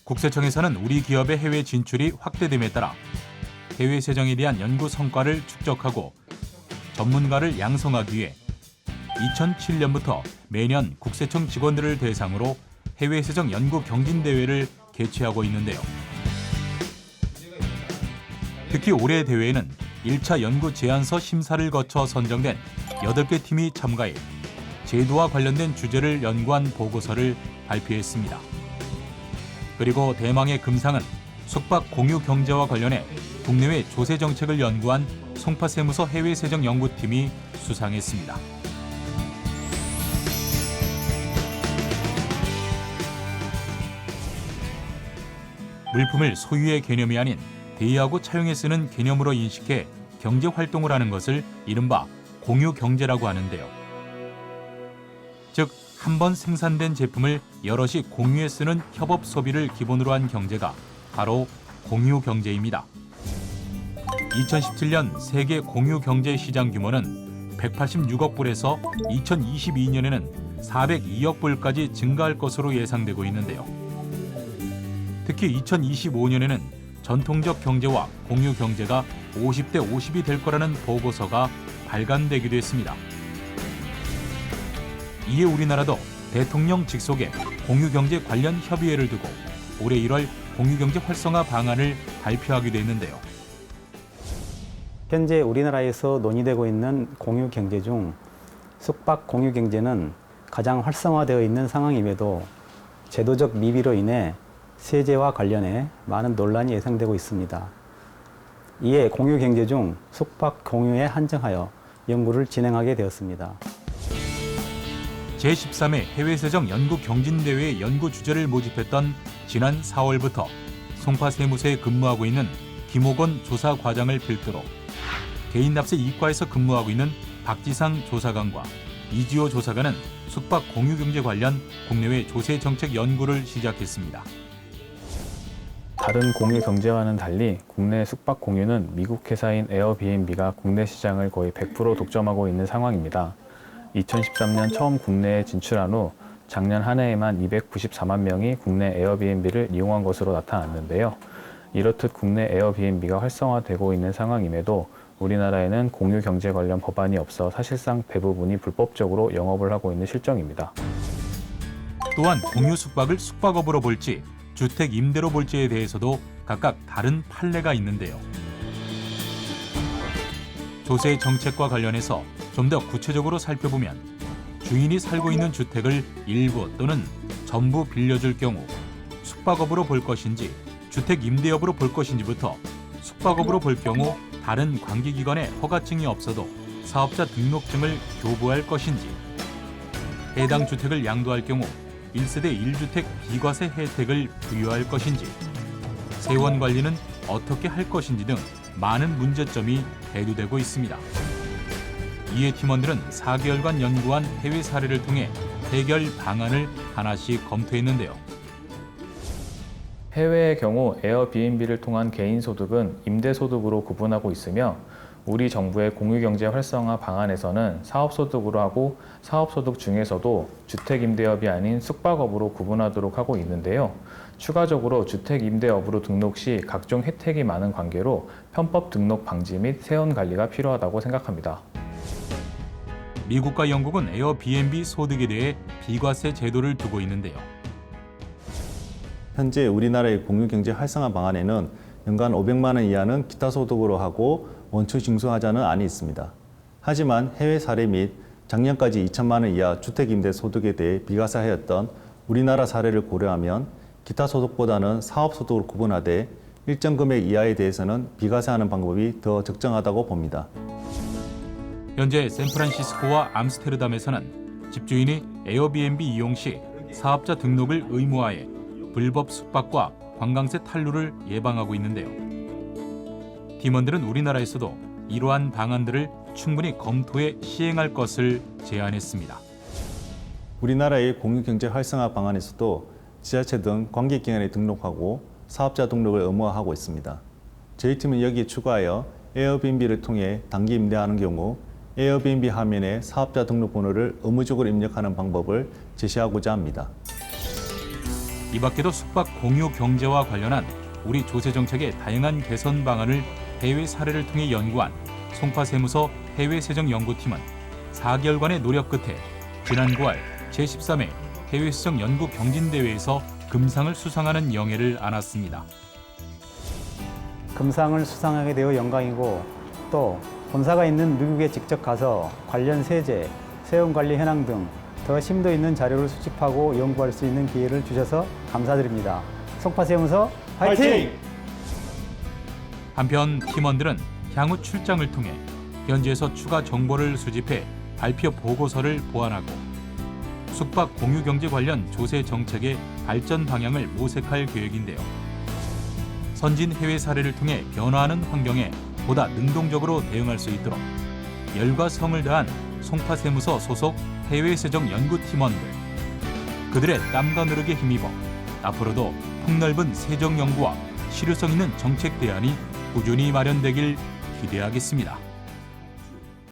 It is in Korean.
국세청에서는 우리 기업의 해외 진출이 확대됨에 따라 해외 세정에 대한 연구 성과를 축적하고 전문가를 양성하기 위해 2007년부터 매년 국세청 직원들을 대상으로 해외 세정 연구 경진 대회를 개최하고 있는데요. 특히 올해 대회에는 1차 연구 제안서 심사를 거쳐 선정된 8개 팀이 참가해 제도와 관련된 주제를 연구한 보고서를 발표했습니다. 그리고 대망의 금상은 숙박 공유 경제와 관련해 국내외 조세 정책을 연구한 송파세무서 해외세정 연구팀이 수상했습니다. 물품을 소유의 개념이 아닌 대여하고 차용해 쓰는 개념으로 인식해 경제 활동을 하는 것을 이른바 공유 경제라고 하는데요. 즉, 한 번 생산된 제품을 여럿이 공유해 쓰는 협업 소비를 기본으로 한 경제가 바로 공유 경제입니다. 2017년 세계 공유 경제 시장 규모는 186억 불에서 2022년에는 402억 불까지 증가할 것으로 예상되고 있는데요. 특히 2025년에는 전통적 경제와 공유 경제가 50대 50이 될 거라는 보고서가 발간되기도 했습니다. 이에 우리나라도 대통령 직속의 공유경제 관련 협의회를 두고 올해 1월 공유경제 활성화 방안을 발표하기도 했는데요. 현재 우리나라에서 논의되고 있는 공유경제 중 숙박 공유경제는 가장 활성화되어 있는 상황임에도 제도적 미비로 인해 세제와 관련해 많은 논란이 예상되고 있습니다. 이에 공유경제 중 숙박 공유에 한정하여 연구를 진행하게 되었습니다. 제13회 해외세정 연구경진대회 연구 주제를 모집했던 지난 4월부터 송파세무서에 근무하고 있는 김옥원 조사과장을 필두로 개인납세 이과에서 근무하고 있는 박지상 조사관과 이지호 조사관은 숙박 공유경제 관련 국내외 조세 정책 연구를 시작했습니다. 다른 공유 경제와는 달리 국내 숙박 공유는 미국 회사인 에어비앤비가 국내 시장을 거의 100% 독점하고 있는 상황입니다. 2013년 처음 국내에 진출한 후 작년 한 해에만 294만 명이 국내 에어비앤비를 이용한 것으로 나타났는데요. 이렇듯 국내 에어비앤비가 활성화되고 있는 상황임에도 우리나라에는 공유 경제 관련 법안이 없어 사실상 대부분이 불법적으로 영업을 하고 있는 실정입니다. 또한 공유 숙박을 숙박업으로 볼지 주택 임대로 볼지에 대해서도 각각 다른 판례가 있는데요. 조세 정책과 관련해서 좀 더 구체적으로 살펴보면 주인이 살고 있는 주택을 일부 또는 전부 빌려줄 경우 숙박업으로 볼 것인지 주택 임대업으로 볼 것인지부터 숙박업으로 볼 경우 다른 관계기관의 허가증이 없어도 사업자 등록증을 교부할 것인지 해당 주택을 양도할 경우 1세대 1주택 비과세 혜택을 부여할 것인지 세원 관리는 어떻게 할 것인지 등 많은 문제점이 대두되고 있습니다. 이에 팀원들은 4개월간 연구한 해외 사례를 통해 해결 방안을 하나씩 검토했는데요. 해외의 경우 에어비앤비를 통한 개인소득은 임대소득으로 구분하고 있으며 우리 정부의 공유경제 활성화 방안에서는 사업소득으로 하고 사업소득 중에서도 주택임대업이 아닌 숙박업으로 구분하도록 하고 있는데요. 추가적으로 주택임대업으로 등록 시 각종 혜택이 많은 관계로 편법 등록 방지 및 세원 관리가 필요하다고 생각합니다. 미국과 영국은 에어비앤비 소득에 대해 비과세 제도를 두고 있는데요. 현재 우리나라의 공유경제 활성화 방안에는 연간 500만 원 이하는 기타 소득으로 하고 원초 징수하자는 안이 있습니다. 하지만 해외 사례 및 작년까지 2천만 원 이하 주택임대 소득에 대해 비과세하였던 우리나라 사례를 고려하면 기타 소득보다는 사업소득으로 구분하되 일정 금액 이하에 대해서는 비과세하는 방법이 더 적정하다고 봅니다. 현재 샌프란시스코와 암스테르담에서는 집주인이 에어비앤비 이용 시 사업자 등록을 의무화해 불법 숙박과 관광세 탈루를 예방하고 있는데요. 팀원들은 우리나라에서도 이러한 방안들을 충분히 검토해 시행할 것을 제안했습니다. 우리나라의 공유경제 활성화 방안에서도 지자체 등 관계기관에 등록하고 사업자 등록을 의무화하고 있습니다. 저희 팀은 여기에 추가하여 에어비앤비를 통해 단기 임대하는 경우 에어비앤비 화면에 사업자 등록번호를 의무적으로 입력하는 방법을 제시하고자 합니다. 이 밖에도 숙박 공유 경제와 관련한 우리 조세 정책의 다양한 개선 방안을 해외 사례를 통해 연구한 송파세무서 해외세정연구팀은 4개월간의 노력 끝에 지난 9월 제13회 해외세정연구 경진대회에서 금상을 수상하는 영예를 안았습니다. 금상을 수상하게 되어 영광이고 또 본사가 있는 미국에 직접 가서 관련 세제, 세금관리 현황 등 더 심도 있는 자료를 수집하고 연구할 수 있는 기회를 주셔서 감사드립니다. 송파세무서 화이팅! 한편 팀원들은 향후 출장을 통해 현지에서 추가 정보를 수집해 발표 보고서를 보완하고 숙박 공유 경제 관련 조세 정책의 발전 방향을 모색할 계획인데요. 선진 해외 사례를 통해 변화하는 환경에 보다 능동적으로 대응할 수 있도록 열과 성을 다한 송파세무서 소속 해외세정 연구팀원들, 그들의 땀과 노력에 힘입어 앞으로도 폭넓은 세정 연구와 실효성 있는 정책 대안이 꾸준히 마련되길 기대하겠습니다.